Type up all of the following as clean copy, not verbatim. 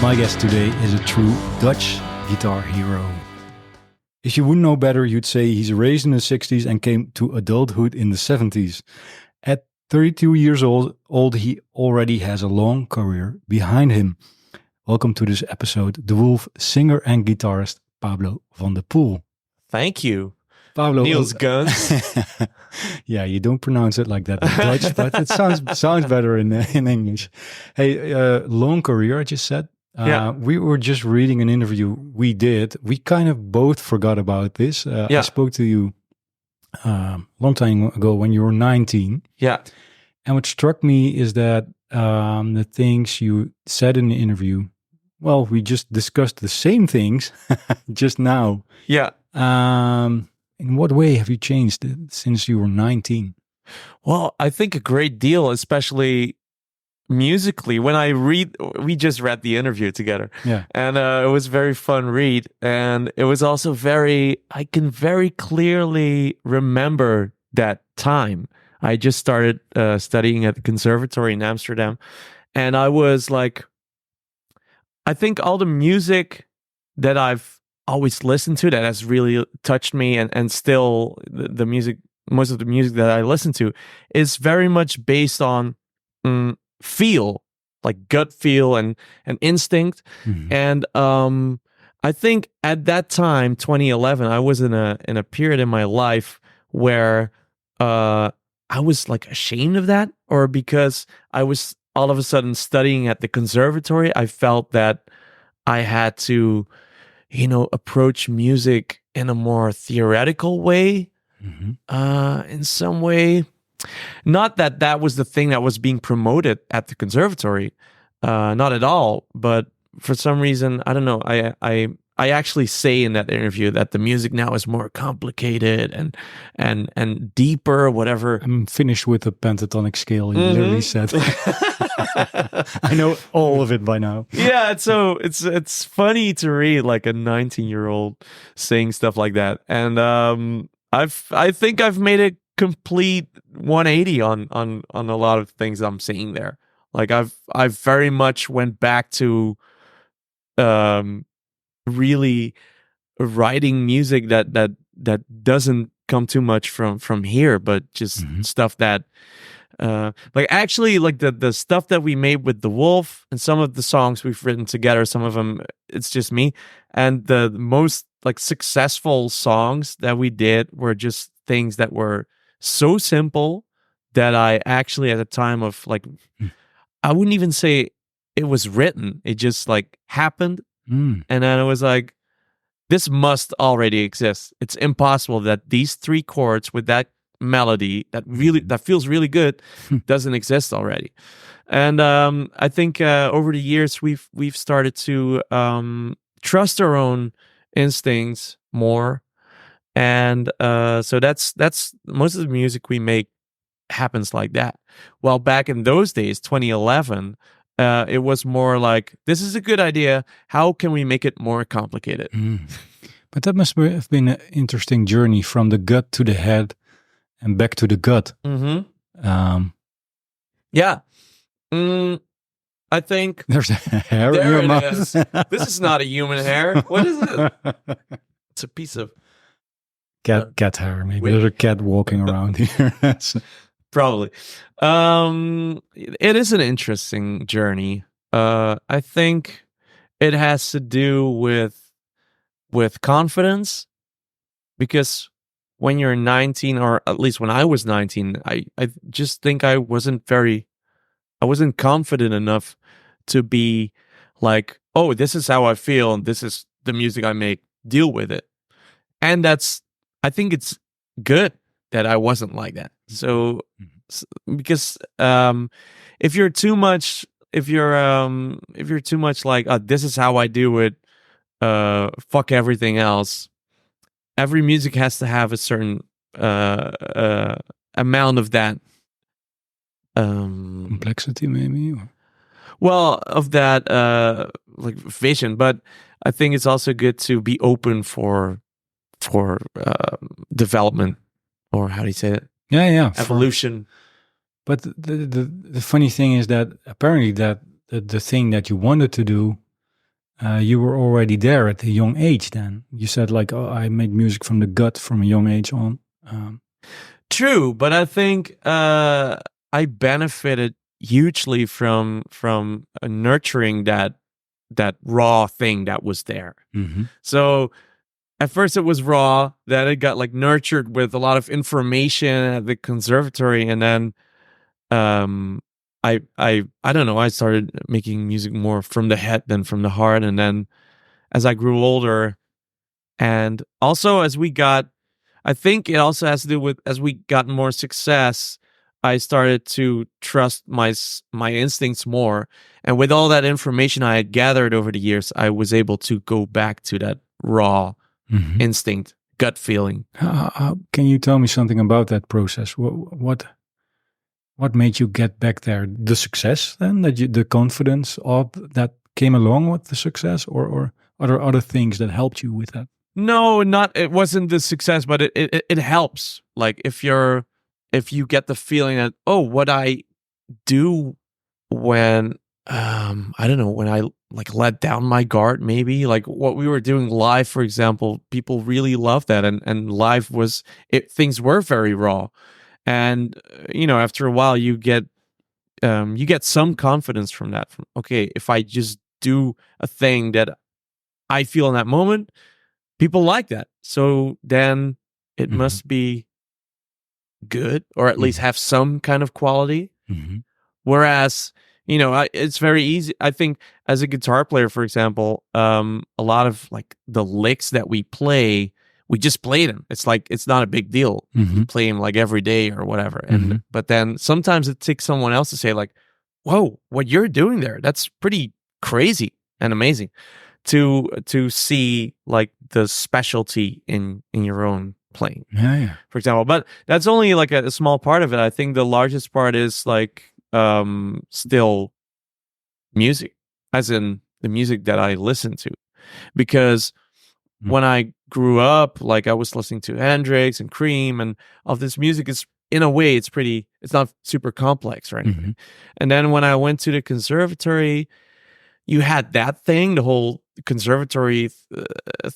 My guest today is a true Dutch guitar hero. If you wouldn't know better, you'd say he's raised in the 60s and came to adulthood in the 70s. At 32 years old, he already has a long career behind him. Welcome to this episode, DeWolff singer and guitarist Pablo van der Poel. Thank you. Pablo, Niels Guns. Yeah, you don't pronounce it like that in Dutch, but it sounds better in English. Hey, long career, I just said. We were just reading an interview we did. We kind of both forgot about this. I spoke to you a long time ago when you were 19. Yeah. And what struck me is that the things you said in the interview, well, we just discussed the same things just now. Yeah. In what way have you changed since you were 19? Well, I think a great deal, especially musically. We just read the interview together. Yeah. And it was a very fun read. And it was also I can very clearly remember that time. I just started studying at the Conservatory in Amsterdam. And I was like, I think all the music that I've always listened to that has really touched me, and still the music, most of the music that I listen to is very much based on feel, like gut feel and instinct. Mm-hmm. And I think at that time, 2011, I was in a period in my life where I was like ashamed of that, or because I was all of a sudden studying at the Conservatory, I felt that I had to, approach music in a more theoretical way, in some way. Not that was the thing that was being promoted at the Conservatory, not at all. But for some reason, I don't know. I actually say in that interview that the music now is more complicated and deeper, whatever. I'm finished with the pentatonic scale. You literally said. I know all of it by now. Yeah, so it's funny to read like a 19-year-old saying stuff like that, and I think I've made a complete 180 on a lot of things I'm seeing there. Like I've very much went back to really writing music that doesn't come too much from here, but just stuff that like actually like the stuff that we made with DeWolff, and some of the songs we've written together, some of them it's just me, and the most like successful songs that we did were just things that were so simple that I actually, at a time of like, I wouldn't even say it was written, it just like happened. And then it was like, this must already exist. It's impossible that these three chords with that melody that feels really good doesn't exist already. And I think over the years we've started to trust our own instincts more, and so that's most of the music we make happens like that. Well, back in those days, 2011, it was more like, this is a good idea, how can we make it more complicated? But that must have been an interesting journey from the gut to the head and back to the gut. Yeah. I think there's a hair in your mouth. Is. This is not a human hair. What is it? It's a piece of cat hair. Maybe there's a cat walking around here. Probably. It is an interesting journey. I think it has to do with confidence, because when you're 19, or at least when I was 19, I just think I wasn't confident enough to be like, oh, this is how I feel and this is the music I make, deal with it. And I think it's good that I wasn't like that. So because if you're too much like, this is how I do it, fuck everything else. Every music has to have a certain amount of that complexity, maybe. Well, of that like vision, but I think it's also good to be open for development, or how do you say it? Yeah, evolution. But the funny thing is that apparently that the thing that you wanted to do you were already there at a young age then. You said like, oh, I made music from the gut from a young age on. True, but I think I benefited hugely from nurturing that raw thing that was there. So at first it was raw, then it got like nurtured with a lot of information at the conservatory, and then I don't know, I started making music more from the head than from the heart. And then as I grew older, and also as we got, I think it also has to do with, as we got more success, I started to trust my instincts more. And with all that information I had gathered over the years, I was able to go back to that raw instinct, gut feeling. Can you tell me something about that process? What made you get back there? The success then, the confidence of that came along with the success, or are there other things that helped you with that? No, it wasn't the success, but it helps. Like if you get the feeling that, oh, what I do when I don't know, when I like let down my guard, maybe like what we were doing live, for example, people really loved that, and live was things were very raw, and after a while you get some confidence from that. From, okay, if I just do a thing that I feel in that moment, people like that, so then it must be good, or at least have some kind of quality. Whereas, it's very easy. I think as a guitar player, for example, a lot of like the licks that we play, we just play them. It's like, it's not a big deal. You play them like every day or whatever. But then sometimes it takes someone else to say like, whoa, what you're doing there, that's pretty crazy and amazing, to see like the specialty in your own playing. Yeah. For example, but that's only like a small part of it. I think the largest part is like still music, as in the music that I listen to, because when I grew up, like I was listening to Hendrix and Cream, and all this music is, in a way, it's not super complex or anything. And then when I went to the conservatory, you had that thing, the whole conservatory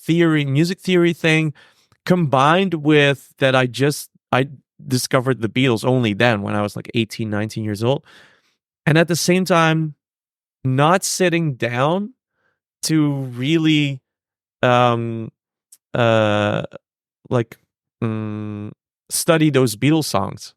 music theory thing, combined with that I discovered the Beatles only then, when I was like 18, 19 years old. And at the same time, not sitting down to really study those Beatles songs.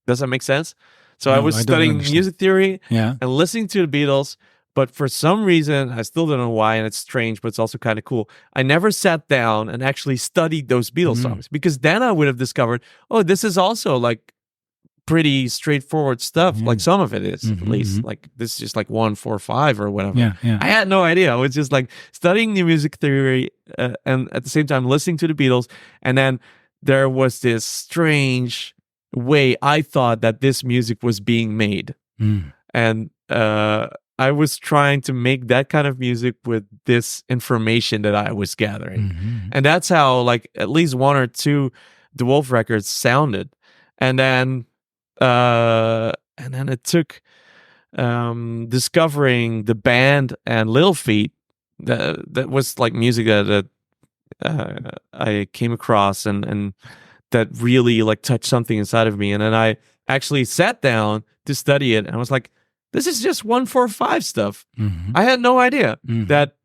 Does that make sense? So I was studying music theory and listening to the Beatles, but for some reason, I still don't know why, and it's strange, but it's also kind of cool, I never sat down and actually studied those Beatles songs, because then I would have discovered, oh, this is also like pretty straightforward stuff. Like some of it is, at least. Like this is just like 1, 4, 5 or whatever. I had no idea. I was just like studying the music theory and at the same time listening to the Beatles. And then there was this strange way I thought that this music was being made. And I was trying to make that kind of music with this information that I was gathering. And that's how like at least 1 or 2 DeWolff records sounded. And then it took discovering the band and Little Feat. That was like music that I came across and that really like touched something inside of me. And then I actually sat down to study it, and I was like, this is just 1, 4, 5 stuff. I had no idea that.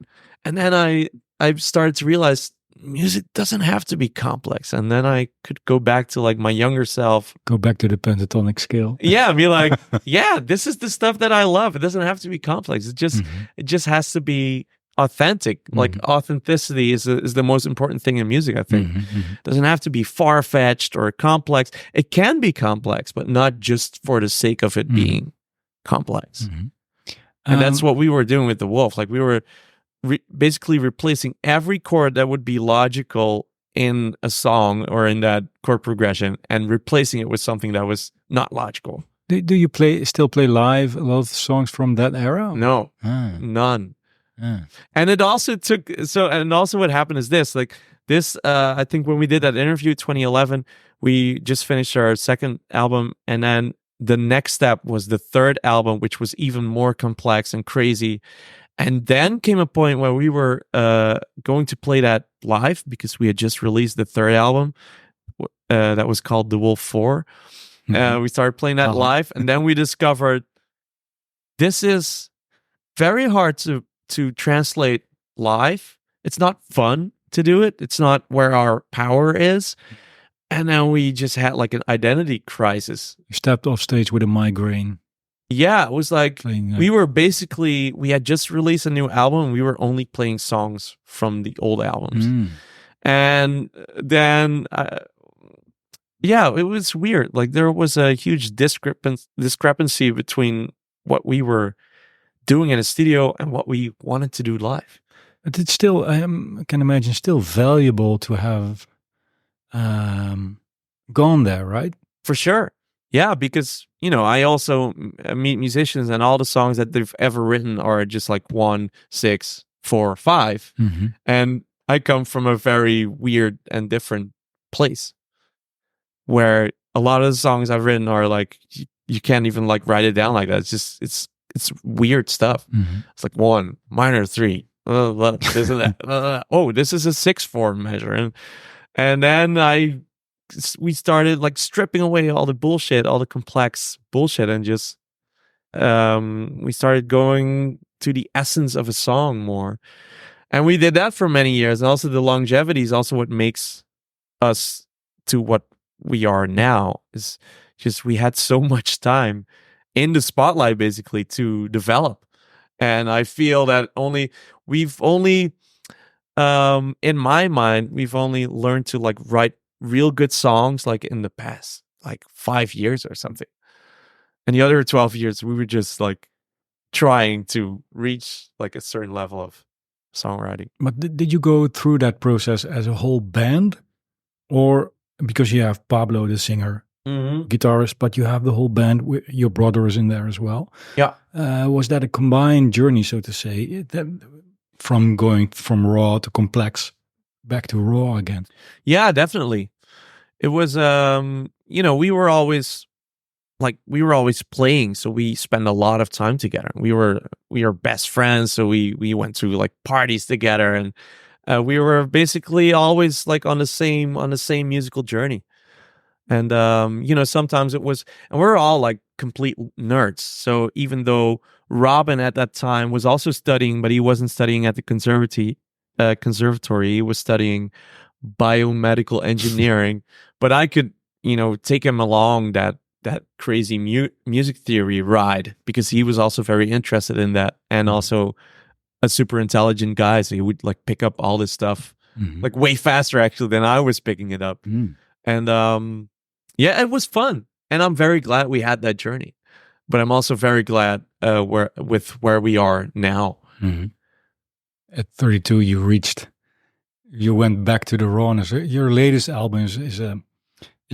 And then I started to realize music doesn't have to be complex. And then I could go back to like my younger self. Go back to the pentatonic scale. Yeah, be like, yeah, this is the stuff that I love. It doesn't have to be complex. It just has to be authentic. Like authenticity is the most important thing in music, I think. It doesn't have to be far-fetched or complex. It can be complex, but not just for the sake of it being complex. And that's what we were doing with DeWolff. Like we were basically replacing every chord that would be logical in a song or in that chord progression and replacing it with something that was not logical. Do you still play live a lot of songs from that era? No, none. And it also took, and also what happened is this, like this, I think when we did that interview 2011, we just finished our second album, and then the next step was the third album, which was even more complex and crazy. And then came a point where we were going to play that live because we had just released the third album that was called DeWolff 4. We started playing that live, and then we discovered this is very hard to translate live. It's not fun to do it. It's not where our power is. And then we just had like an identity crisis. You stepped off stage with a migraine. Yeah, it was like we had just released a new album. We were only playing songs from the old albums. And then, it was weird. Like there was a huge discrepancy between what we were doing in a studio and what we wanted to do live. But it's still, I can imagine, still valuable to have gone there, right? For sure. Yeah, because, I also meet musicians and all the songs that they've ever written are just like 1, 6, 4, 5. And I come from a very weird and different place where a lot of the songs I've written are like, you can't even like write it down like that. It's just, it's weird stuff. It's like 1 minor 3. This and that. Oh, this is a 6/4 measure. And then we started like stripping away all the bullshit, all the complex bullshit, and just we started going to the essence of a song more. And we did that for many years. And also the longevity is also what makes us to what we are now. Is just we had so much time in the spotlight basically to develop. And I feel that we've only in my mind, we've only learned to like write real good songs like in the past like 5 years or something, and the other 12 years we were just like trying to reach like a certain level of songwriting. But did you go through that process as a whole band, or because you have Pablo the singer, guitarist, but you have the whole band with your brother is in there as well? Was that a combined journey, so to say, from going from raw to complex back to raw again? Yeah, definitely. It was we were always playing, so we spent a lot of time together. We were best friends, so we went to like parties together, and we were basically always like on the same musical journey. And sometimes it was, and we're all like complete nerds. So even though Robin at that time was also studying, but he wasn't studying at the conservatory, he was studying biomedical engineering. But I could, take him along that crazy music theory ride because he was also very interested in that, and also a super intelligent guy. So he would like pick up all this stuff like way faster actually than I was picking it up. And it was fun, and I'm very glad we had that journey. But I'm also very glad where we are now. At 32, you went back to the rawness. Your latest album is a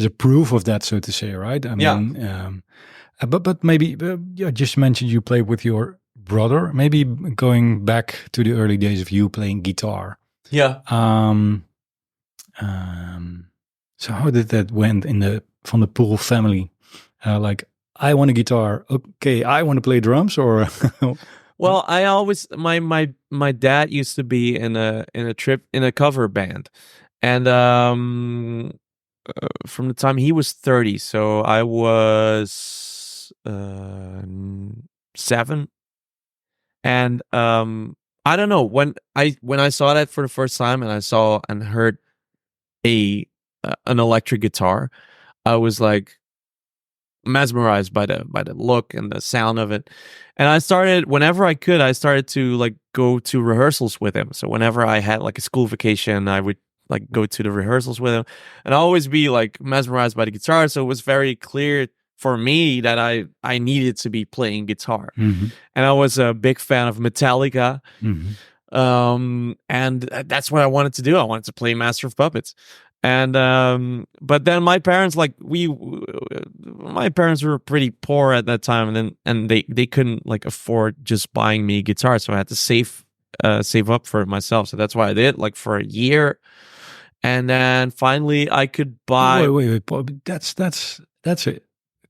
proof of that, so to say, right? I mean, but maybe you just mentioned you played with your brother. Maybe going back to the early days of you playing guitar. Yeah. So how did that went from the Poel family? Like, I want a guitar. Okay, I want to play drums, or well, I always my dad used to be in a cover band, and from the time he was 30, so I was 7, and I don't know, when I saw that for the first time and I saw and heard an electric guitar, I was like mesmerized by the look and the sound of it. And I started, whenever I could, I started to like go to rehearsals with him. So whenever I had like a school vacation, I would like go to the rehearsals with him, and always be like mesmerized by the guitar. So it was very clear for me that I needed to be playing guitar. And I was a big fan of Metallica. And that's what I wanted to do. I wanted to play Master of Puppets. And but then my parents, like my parents were pretty poor at that time, and they couldn't like afford just buying me guitar, so I had to save up for it myself. So that's why I did, like, for a year, and then finally I could buy. Wait, that's a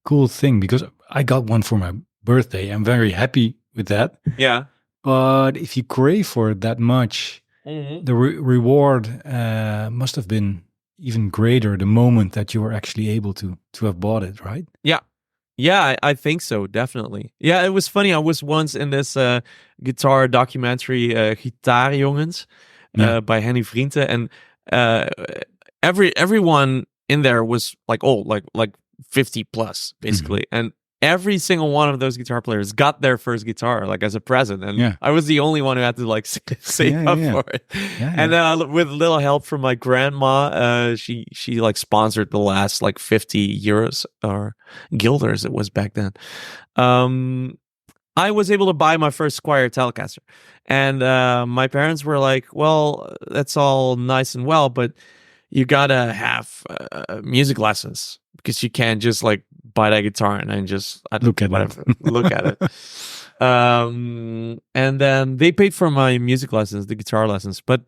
cool thing, because I got one for my birthday. I'm very happy with that. Yeah. But if you crave for it that much, the reward must have been even greater the moment that you were actually able to have bought it, right? Yeah. Yeah, I think so, definitely. Yeah, it was funny. I was once in this guitar documentary, Gitaarjongens, by Henny Vrienden, and everyone in there was like old, like 50 plus, basically. And every single one of those guitar players got their first guitar, like as a present. And I was the only one who had to like save up for it. And with little help from my grandma, she like sponsored the last like 50 euros or guilders it was back then. I was able to buy my first Squier Telecaster. And my parents were like, well, that's all nice and well, but you gotta have music lessons, because you can't just like buy that guitar and then just look at it. And then they paid for my music lessons, the guitar lessons. But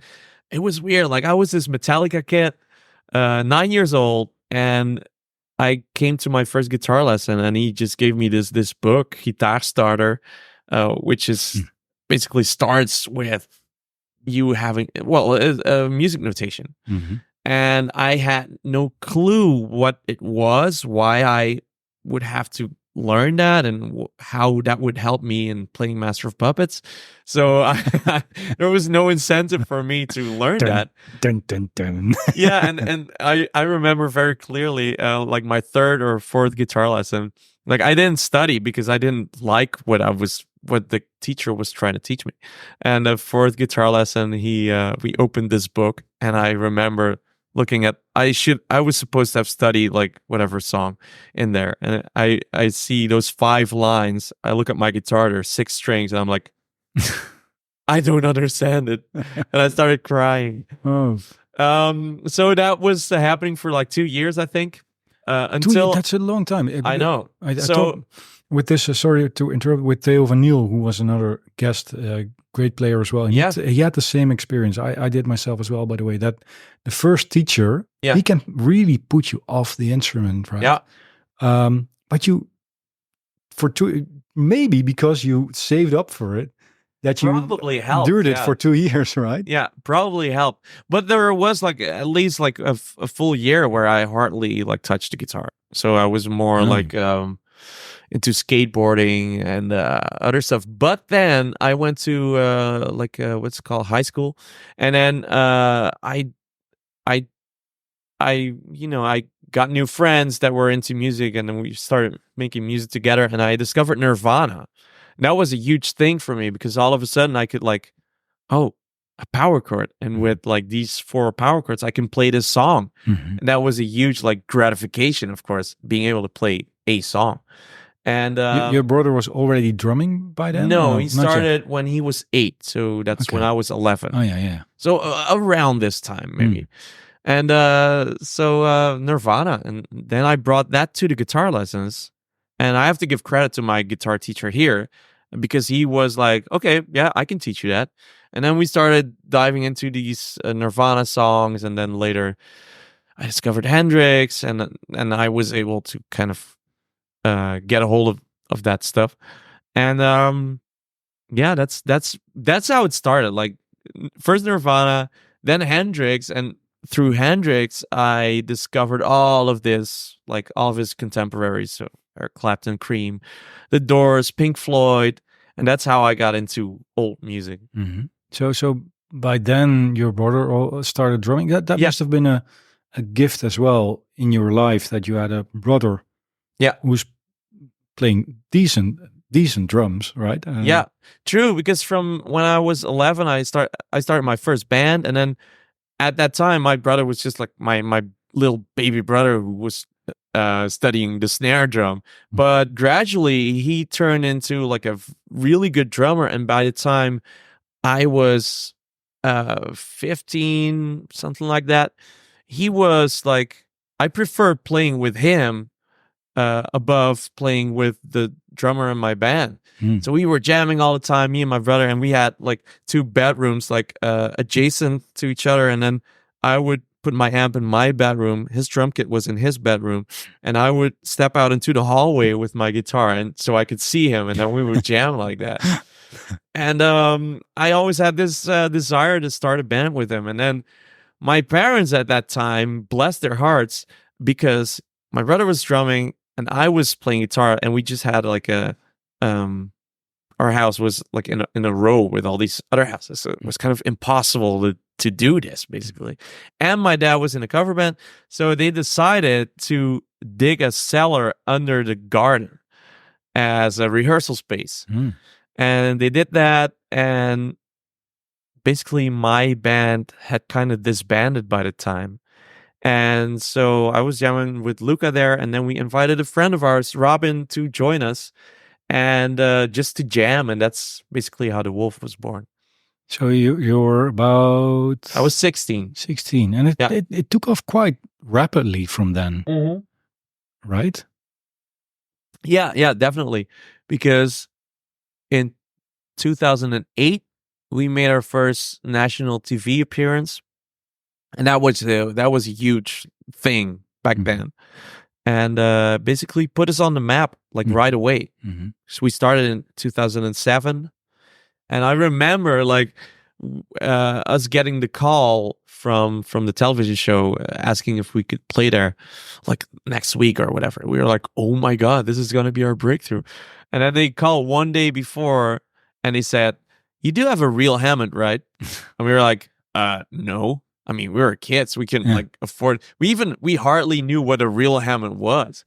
it was weird. Like, I was this Metallica kid, 9 years old, and I came to my first guitar lesson, and he just gave me this book, Guitar Starter, which is basically starts with you having a music notation. And I had no clue what it was, why I would have to learn that, and how that would help me in playing Master of Puppets. So there was no incentive for me to learn that. Dun, dun, dun. Yeah, and I remember very clearly, like my third or fourth guitar lesson, like I didn't study because I didn't like what the teacher was trying to teach me. And the fourth guitar lesson, we opened this book, and I remember looking at, I was supposed to have studied like whatever song in there, and I see those 5 lines. I look at my guitar, there's 6 strings, and I'm like, I don't understand it, and I started crying. So that was happening for like 2 years, I think. Until that's a long time. I know. So with this, sorry to interrupt, with Theo van Niel, who was another guest, great player as well. And he had the same experience. I did myself as well, by the way, that the first teacher, he can really put you off the instrument, right? Yeah. But maybe because you saved up for it, that you probably helped. Endured it for 2 years, right? Yeah, probably helped. But there was like at least like a full year where I hardly like touched the guitar. So I was more like into skateboarding and other stuff. But then I went to what's it called, high school, and then I got new friends that were into music, and then we started making music together. And I discovered Nirvana. And that was a huge thing for me, because all of a sudden I could like, a power chord, and with like these 4 power chords I can play this song. And that was a huge like gratification, of course, being able to play a song. And your brother was already drumming by then? No, he started when he was 8, so that's when I was 11. Oh yeah. So around this time maybe. And so Nirvana, and then I brought that to the guitar lessons. And I have to give credit to my guitar teacher here, because he was like, okay, yeah, I can teach you that. And then we started diving into these Nirvana songs, and then later I discovered Hendrix, and I was able to kind of get a hold of that stuff. And that's how it started. Like, first Nirvana, then Hendrix, and through Hendrix I discovered all of this, like all of his contemporaries, so Eric Clapton, Cream, The Doors, Pink Floyd, and that's how I got into old music. So by then your brother started drumming. That must have been a gift as well in your life, that you had a brother, who's playing decent drums, right? Yeah, true. Because from when I was 11, I started my first band, and then at that time my brother was just like my little baby brother who was studying the snare drum. But gradually he turned into like a really good drummer, and by the time I was 15, something like that, he was like, I preferred playing with him above playing with the drummer in my band. So we were jamming all the time, me and my brother, and we had like 2 bedrooms like adjacent to each other, and then I would put my amp in my bedroom, his drum kit was in his bedroom, and I would step out into the hallway with my guitar, and so I could see him, and then we would jam like that. And I always had this desire to start a band with him. And then my parents at that time, bless their hearts, because my brother was drumming and I was playing guitar, and we just had like our house was like in a row with all these other houses. So it was kind of impossible to do this, basically. And my dad was in a cover band, so they decided to dig a cellar under the garden as a rehearsal space. And they did that, and basically my band had kind of disbanded by the time. And so I was jamming with Luca there, and then we invited a friend of ours, Robin, to join us, and just to jam. And that's basically how DeWolff was born. So you're about... I was 16. 16. And it took off quite rapidly from then, right? Yeah, definitely. Because in 2008, we made our first national TV appearance, and that was a huge thing back then, and basically put us on the map like right away. So we started in 2007, and I remember like us getting the call from the television show asking if we could play there like next week or whatever. We were like, oh my god, this is going to be our breakthrough. And then they called one day before, and they said, you do have a real Hammond, right? And we were like, no. I mean, we were kids. We couldn't like afford. We hardly knew what a real Hammond was.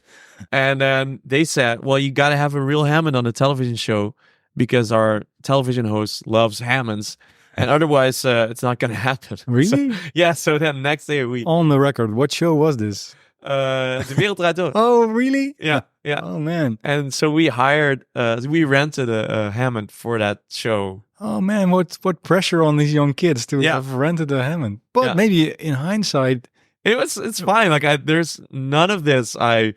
And then they said, well, you got to have a real Hammond on the television show because our television host loves Hammonds. And otherwise, it's not going to happen. Really? So then next day we... On the record, what show was this? De Wereld Draait Door. Oh, really? Yeah. Oh, man. And so we we rented a Hammond for that show. Oh, man, what pressure on these young kids to have rented a Hammond. But maybe in hindsight... It's fine. Like, there's none of this I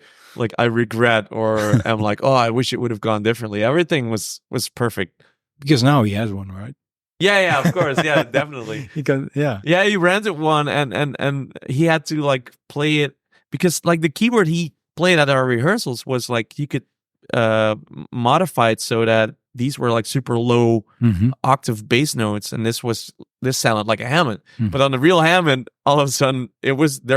regret or am like, oh, I wish it would have gone differently. Everything was perfect. Because now he has one, right? Yeah, of course. Yeah, definitely. He rented one, and he had to like play it because like the keyboard he played at our rehearsals was like you could modify it so that these were like super low octave bass notes, and this sounded like a Hammond. But on the real Hammond, all of a sudden there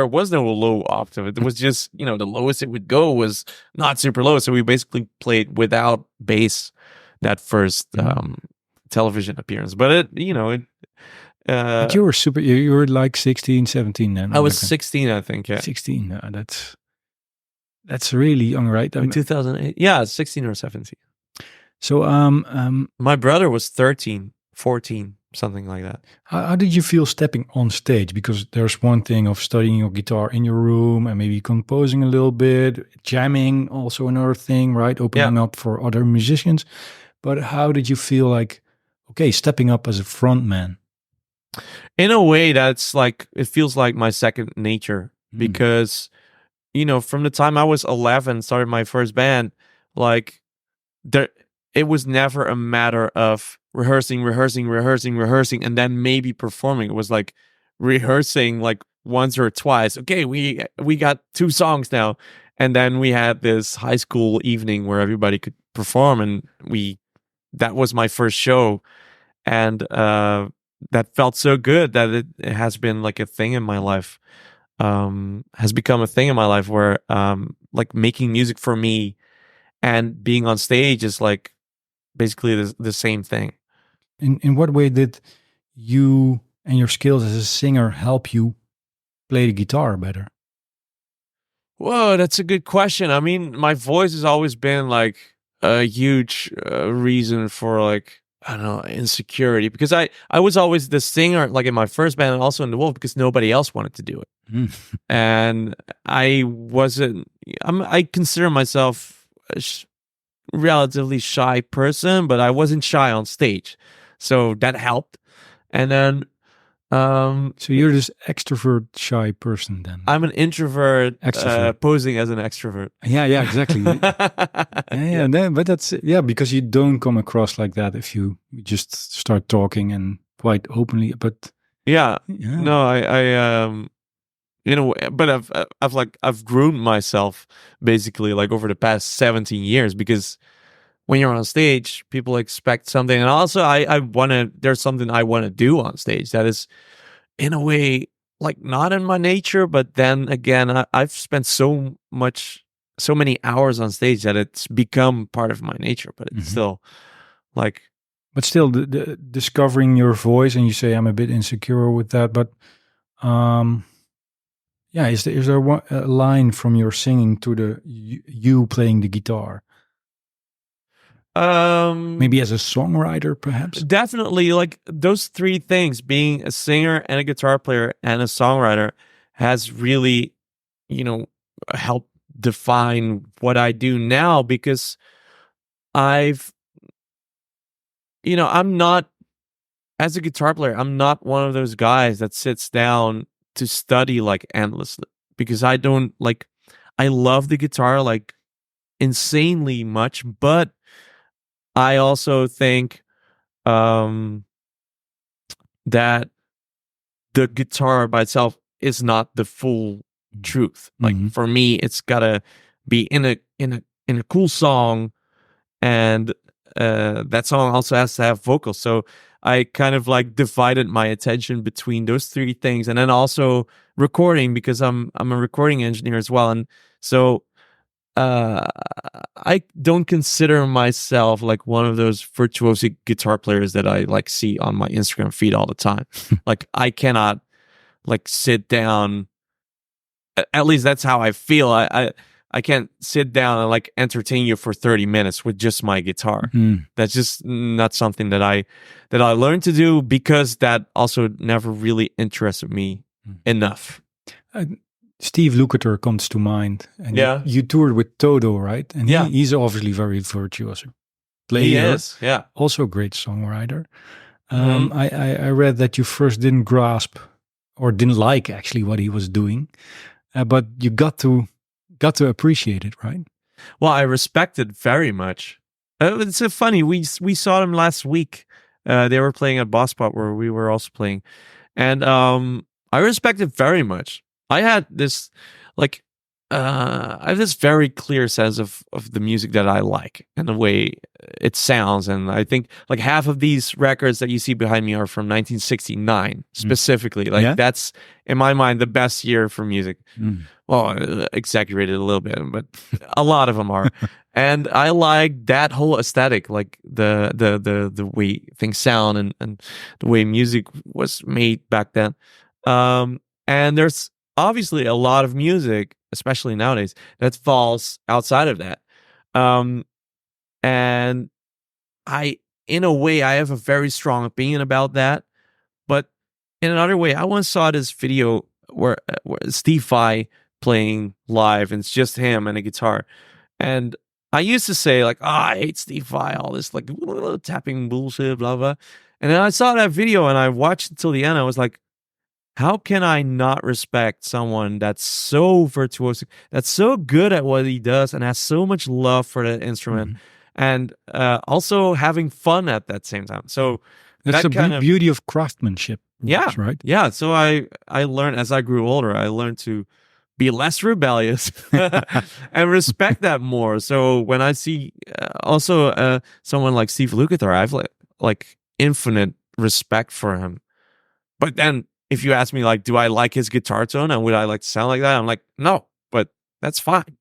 was no low octave. It was just, the lowest it would go was not super low. So we basically played without bass that first television appearance. But but you were you were like 16, 17 then. I was 16, I think. Yeah, 16. That's really young, right? In 2008. Yeah, 16 or 17. So my brother was 13, 14, something like that. How did you feel stepping on stage? Because there's one thing of studying your guitar in your room and maybe composing a little bit, jamming, also another thing, right? Opening up for other musicians. But how did you feel like, okay, stepping up as a front man? In a way, that's like, it feels like my second nature because, from the time I was 11, started my first band, like it was never a matter of rehearsing, and then maybe performing. It was like rehearsing like once or twice. Okay, we got 2 songs now. And then we had this high school evening where everybody could perform, and that was my first show. And that felt so good that it has been like a thing in my life, has become a thing in my life where like making music for me and being on stage is like basically the same thing. In what way did you and your skills as a singer help you play the guitar better? Whoa, that's a good question. I mean, my voice has always been like a huge reason for like, I don't know, insecurity, because I was always the singer, like in my first band and also in DeWolff, because nobody else wanted to do it. And I consider myself a relatively shy person, but I wasn't shy on stage. So that helped. And then so you're this extrovert shy person then? I'm an introvert posing as an extrovert. Yeah, exactly. But that's because you don't come across like that if you just start talking and quite openly. But no, I but I've groomed myself basically like over the past 17 years, because when you're on stage, people expect something. And also I wanna there's something I wanna do on stage that is in a way like not in my nature, but then again, I've spent so many hours on stage that it's become part of my nature, but it's still like. But still, the discovering your voice, and you say I'm a bit insecure with that, but yeah, is there a line from your singing to you playing the guitar? Maybe as a songwriter, perhaps? Definitely, like those three things, being a singer and a guitar player and a songwriter, has really, helped define what I do now, because I'm not, as a guitar player, I'm not one of those guys that sits down to study like endlessly, because I don't like, I love the guitar like insanely much, but I also think that the guitar by itself is not the full truth. Like for me, it's gotta be in a cool song, and that song also has to have vocals. So I kind of like divided my attention between those three things, and then also recording, because I'm a recording engineer as well, and so I don't consider myself like one of those virtuoso guitar players that I like see on my Instagram feed all the time. Like I cannot like sit down. At least that's how I feel. I can't sit down and like entertain you for 30 minutes with just my guitar. That's just not something that I learned to do, because that also never really interested me enough. Steve Lukather comes to mind. And yeah. You toured with Toto, right? And he's obviously very virtuoso player. He is, yeah. Also a great songwriter. I read that you first didn't grasp or didn't like actually what he was doing, but you got to appreciate it, right? Well, I respect it very much. It's so funny. We saw them last week. They were playing at Boss Spot, where we were also playing, and I respect it very much. I had this like I have this very clear sense of the music that I like and the way it sounds, and I think like half of these records that you see behind me are from 1969 specifically. Like that's in my mind the best year for music. Well, exaggerated a little bit, but a lot of them are. And I like that whole aesthetic, like the way things sound and the way music was made back then. And there's obviously a lot of music, especially nowadays, that falls outside of that. And in a way, I have a very strong opinion about that. But in another way, I once saw this video where Steve Vai playing live, and it's just him and a guitar. And I used to say like, I hate Steve Vai, all this like tapping bullshit, blah, blah. And then I saw that video and I watched it till the end. I was like, how can I not respect someone that's so virtuoso, that's so good at what he does and has so much love for that instrument, and also having fun at that same time? So that's the beauty of craftsmanship. Yeah, right. Yeah. So I learned, as I grew older, I learned to be less rebellious and respect that more. So when I see also someone like Steve Lukather, I've like infinite respect for him. But then if you ask me, like, do I like his guitar tone and would I like to sound like that? I'm like, no, but that's fine.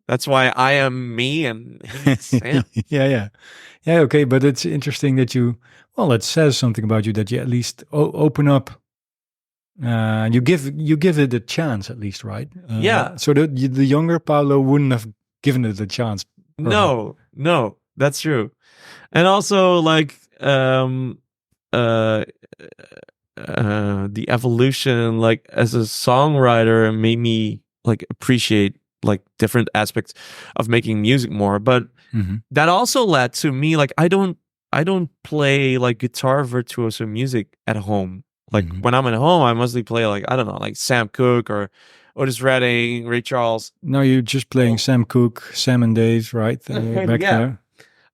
That's why I am me and he's him. Yeah. Okay, but it's interesting that it says something about you that you at least open up. You give it a chance at least, right? So the younger Pablo wouldn't have given it a chance. No, that's true. And also like the evolution, like as a songwriter, made me like appreciate like different aspects of making music more. But that also led to me like I don't play like guitar virtuoso music at home. Like when I'm at home, I mostly play like, I don't know, like Sam Cooke or Otis Redding, Ray Charles. No, you're just playing Sam Cooke, Sam and Dave, right? Back there.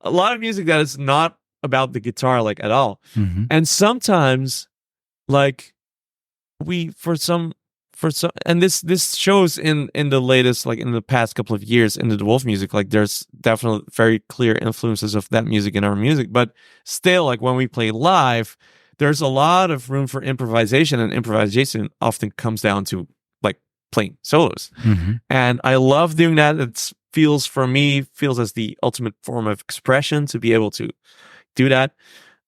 A lot of music that is not about the guitar like at all. And sometimes like for some for some, and this shows in the latest, like in the past couple of years in the DeWolff music, like there's definitely very clear influences of that music in our music, but still, like when we play live, there's a lot of room for improvisation, and improvisation often comes down to like playing solos. And I love doing that. It feels as the ultimate form of expression to be able to do that.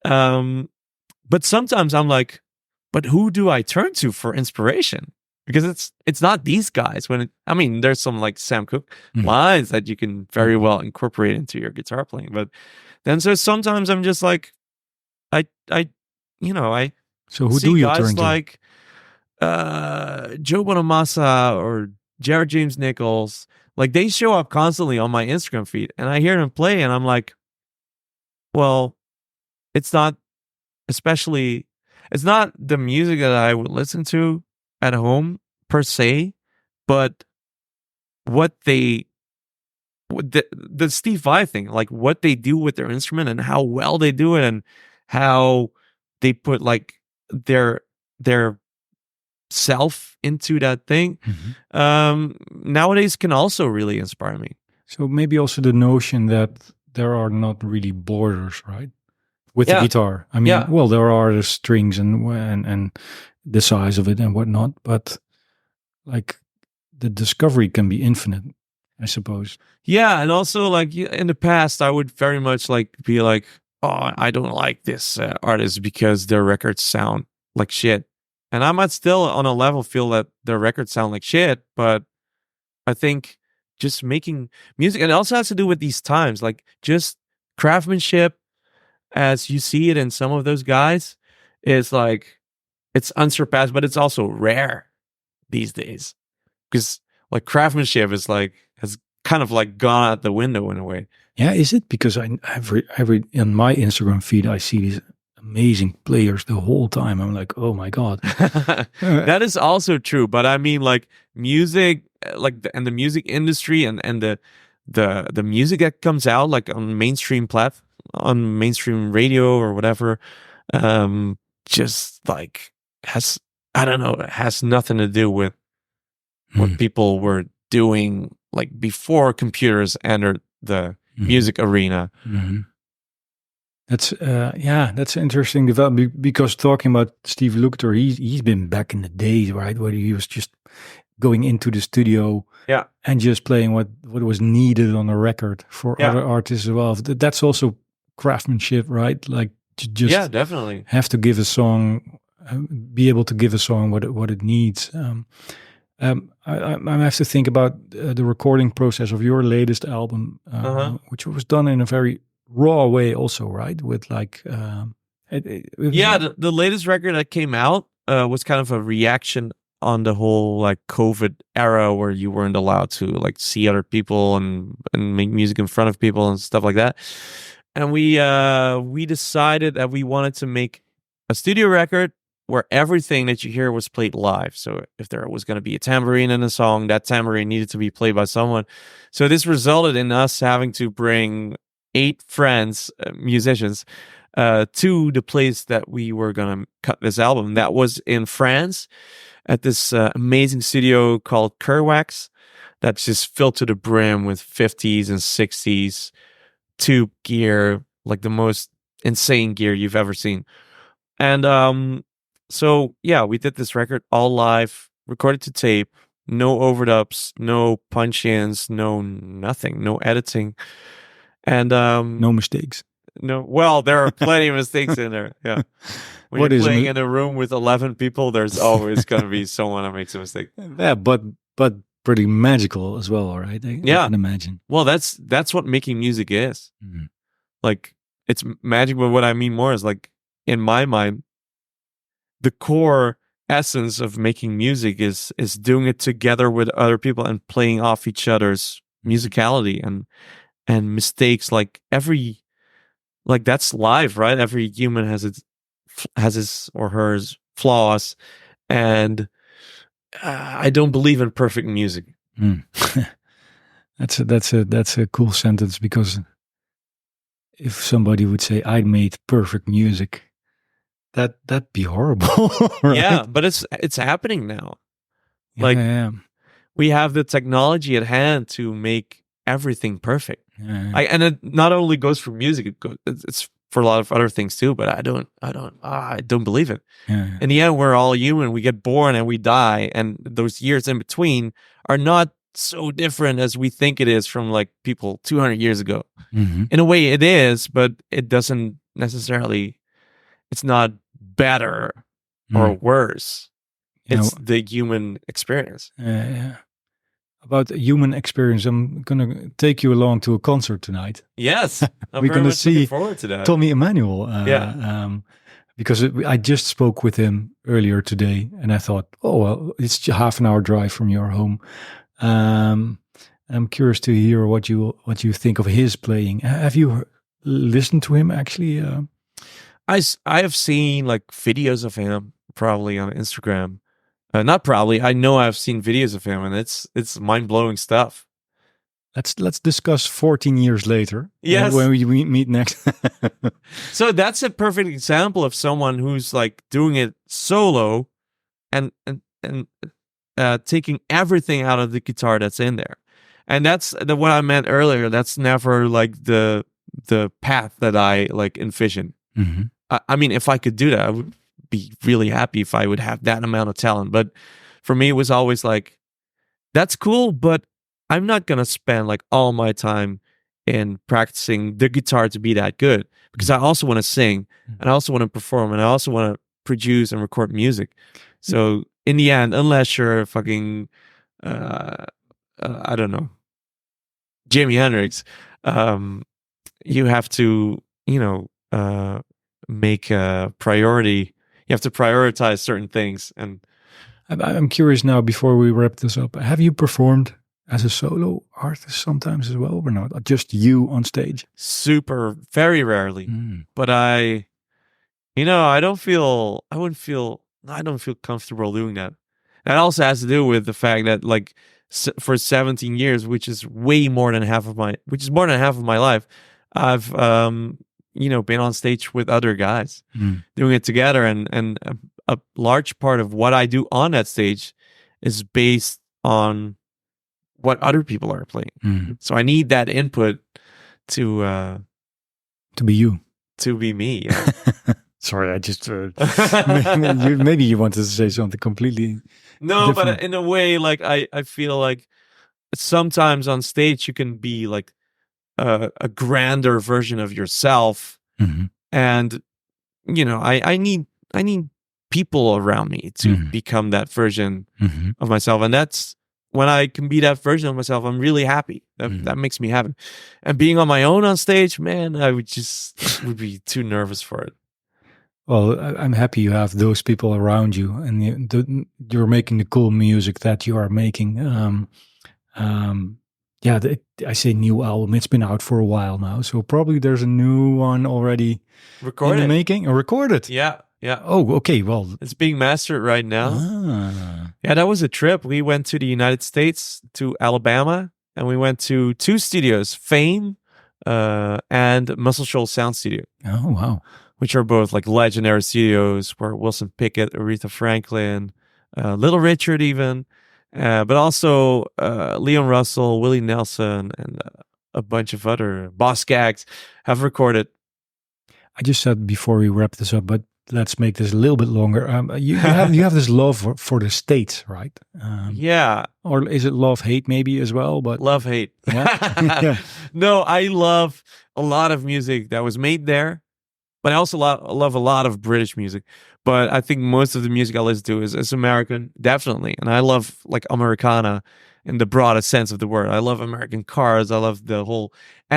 But sometimes I'm like, but who do I turn to for inspiration? Because it's not these guys. There's some like Sam Cooke lines that you can very well incorporate into your guitar playing. But then so sometimes I'm just like, I So who see do you guys turn to? like Joe Bonamassa or Jared James Nichols. Like they show up constantly on my Instagram feed, and I hear them play, and I'm like, well, it's not the music that I would listen to at home per se, but the Steve Vai thing, like what they do with their instrument and how well they do it, and how they put like their self into that thing, nowadays can also really inspire me. So maybe also the notion that there are not really borders, right? With the guitar. I mean, well, there are the strings and the size of it and whatnot, but like the discovery can be infinite, I suppose. Yeah, and also like in the past, I would very much like be like, oh, I don't like this artist because their records sound like shit. And I might still on a level feel that their records sound like shit, but I think just making music, and it also has to do with these times, like just craftsmanship as you see it in some of those guys is like, it's unsurpassed, but it's also rare these days, because like craftsmanship is like, has kind of like gone out the window in a way. Yeah, is it? Because every in my Instagram feed, I see these amazing players the whole time. I'm like, oh my God. That is also true. But I mean, like music, and the music industry and the music that comes out like on mainstream radio or whatever, just like has nothing to do with what people were doing like before computers entered the music arena. That's that's interesting development, because talking about Steve Lukather, he's been back in the days, right, where he was just going into the studio and just playing what was needed on a record for other artists as well. That's also craftsmanship, right? Like just definitely have to give a song, be able to give a song what it needs. I have to think about the recording process of your latest album, which was done in a very raw way also, right? With like the latest record that came out was kind of a reaction on the whole like COVID era, where you weren't allowed to like see other people and make music in front of people and stuff like that. And we decided that we wanted to make a studio record where everything that you hear was played live. So if there was going to be a tambourine in a song, that tambourine needed to be played by someone. So this resulted in us having to bring 8 friends, musicians, to the place that we were going to cut this album. That was in France at this amazing studio called Kerwax, that's just filled to the brim with 50s and 60s tube gear, like the most insane gear you've ever seen. And so yeah, we did this record all live, recorded to tape, no overdubs, no punch-ins, no nothing, no editing. And no mistakes. No, well, there are plenty of mistakes in there. Yeah. When you're playing in a room with 11 people, there's always going to be someone that makes a mistake. Yeah, but pretty magical as well, right? I can imagine. Well, that's what making music is. Like, it's magic, but what I mean more is like, in my mind, the core essence of making music is doing it together with other people and playing off each other's musicality and mistakes. Like that's live, right? Every human has his or hers flaws, and I don't believe in perfect music. That's a cool sentence, because if somebody would say I made perfect music, that'd be horrible. Right? Yeah, but it's happening now. Like Yeah. we have the technology at hand to make everything perfect. Yeah. And it not only goes for music, it's for a lot of other things too. But I don't believe it. Yeah. In the end, we're all human. We get born and we die, and those years in between are not so different as we think it is from like people 200 years ago. Mm-hmm. In a way, it is, but it doesn't necessarily. It's not better or worse. It's the human experience. Yeah. About human experience, I'm gonna take you along to a concert tonight. Yes, we're gonna see looking forward to that. Tommy Emmanuel. Yeah. Because I just spoke with him earlier today, and I thought, oh well, it's just half an hour drive from your home. I'm curious to hear what you think of his playing. Have you listened to him actually? I have seen like videos of him probably on Instagram. Not probably. I know I've seen videos of him, and it's mind blowing stuff. Let's discuss 14 years later. Yes, when we meet next. So that's a perfect example of someone who's like doing it solo, and taking everything out of the guitar that's in there, and that's what I meant earlier. That's never like the path that I like envision. Mm-hmm. I mean, if I could do that, I would be really happy if I would have that amount of talent. But for me, it was always like, that's cool, but I'm not going to spend like all my time in practicing the guitar to be that good, because I also want to sing, and I also want to perform, and I also want to produce and record music. So in the end, unless you're fucking, I don't know, Jimi Hendrix, you have to, make a priority. You have to prioritize certain things. And I'm curious now, before we wrap this up, have you performed as a solo artist sometimes as well, or not? Just you on stage? Very rarely. But I don't feel comfortable doing that. That also has to do with the fact that like for 17 years, which is more than half of my life, I've been on stage with other guys doing it together, and a large part of what I do on that stage is based on what other people are playing. So I need that input to be you, to be me. Yeah. Sorry, I just maybe you wanted to say something completely no different. But in a way, like I feel like sometimes on stage you can be like a grander version of yourself, and I need people around me to become that version of myself, and that's when I can be that version of myself, I'm really happy. That makes me happy. And being on my own on stage, man, I would be too nervous for it. Well, I'm happy you have those people around you, and you're making the cool music that you are making. I say new album. It's been out for a while now, so probably there's a new one already recorded, in the making, or recorded. Yeah. Oh, okay. Well, it's being mastered right now. Yeah, that was a trip. We went to the United States, to Alabama, and we went to 2 studios, Fame and Muscle Shoals Sound Studio. Oh, wow. Which are both like legendary studios, where Wilson Pickett, Aretha Franklin, Little Richard even, but also Leon Russell, Willie Nelson, and a bunch of other Boss Gags have recorded. I just said before we wrap this up, but let's make this a little bit longer. You have this love for the States, right? Yeah. Or is it love-hate maybe as well? But love-hate. Yeah. No, I love a lot of music that was made there. But I also love a lot of British music. But I think most of the music I listen to is American, definitely. And I love like Americana in the broadest sense of the word. I love American cars. I love and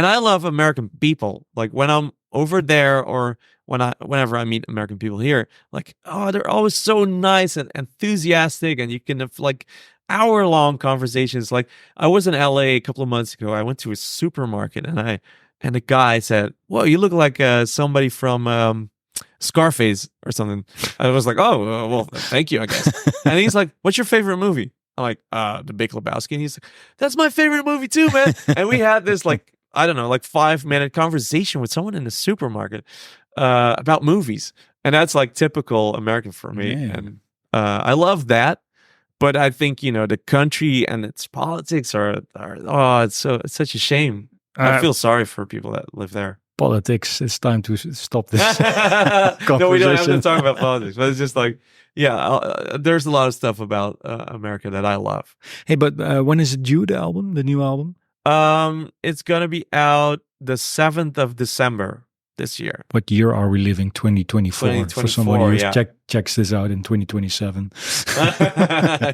I love American people. Like when I'm over there, or whenever I meet American people here, like, oh, they're always so nice and enthusiastic, and you can have like hour-long conversations. Like I was in LA a couple of months ago. I went to a supermarket, and the guy said, "Whoa, you look like somebody from Scarface or something." I was like, "Oh, well, thank you, I guess." And he's like, "What's your favorite movie?" I'm like, "The Big Lebowski." And he's like, "That's my favorite movie too, man." And we had this like, I don't know, like 5-minute conversation with someone in the supermarket about movies. And that's like typical American for me. Yeah. And I love that. but I think, the country and its politics are it's such a shame. I feel sorry for people that live there. Politics. It's time to stop this conversation. No, we don't have to talk about politics, but it's just like, there's a lot of stuff about America that I love. Hey, but when is it due, the new album? It's gonna be out the 7th of December this year. What year are we living? 2024. For someone who checks this out in 2027.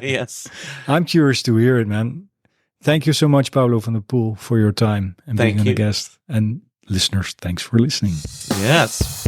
Yes. I'm curious to hear it, man. Thank you so much, Pablo van der Poel, for your time and being a guest. And listeners, thanks for listening. Yes.